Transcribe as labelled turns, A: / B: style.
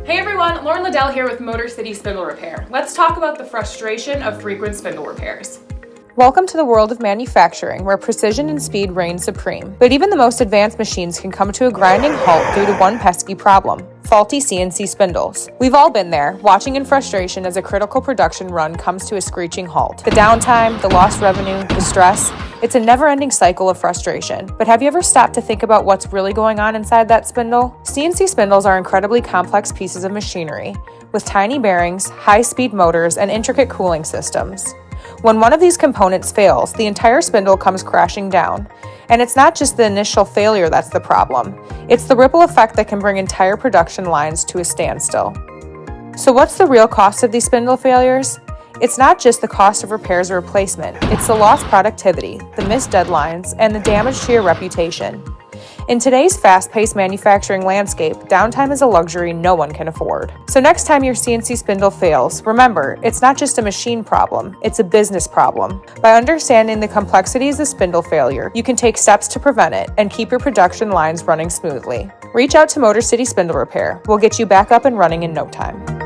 A: Hey everyone, Lauren Liddell here with Motor City Spindle Repair. Let's talk about the frustration of frequent spindle repairs.
B: Welcome to the world of manufacturing, where precision and speed reign supreme. But even the most advanced machines can come to a grinding halt due to one pesky problem: faulty CNC spindles. We've all been there, watching in frustration as a critical production run comes to a screeching halt. The downtime, the lost revenue, the stress, it's a never-ending cycle of frustration. But have you ever stopped to think about what's really going on inside that spindle? CNC spindles are incredibly complex pieces of machinery, with tiny bearings, high-speed motors, and intricate cooling systems. When one of these components fails, the entire spindle comes crashing down. And it's not just the initial failure that's the problem. It's the ripple effect that can bring entire production lines to a standstill. So what's the real cost of these spindle failures? It's not just the cost of repairs or replacement. It's the lost productivity, the missed deadlines, and the damage to your reputation. In today's fast-paced manufacturing landscape, downtime is a luxury no one can afford. So next time your CNC spindle fails, remember, it's not just a machine problem, it's a business problem. By understanding the complexities of spindle failure, you can take steps to prevent it and keep your production lines running smoothly. Reach out to Motor City Spindle Repair. We'll get you back up and running in no time.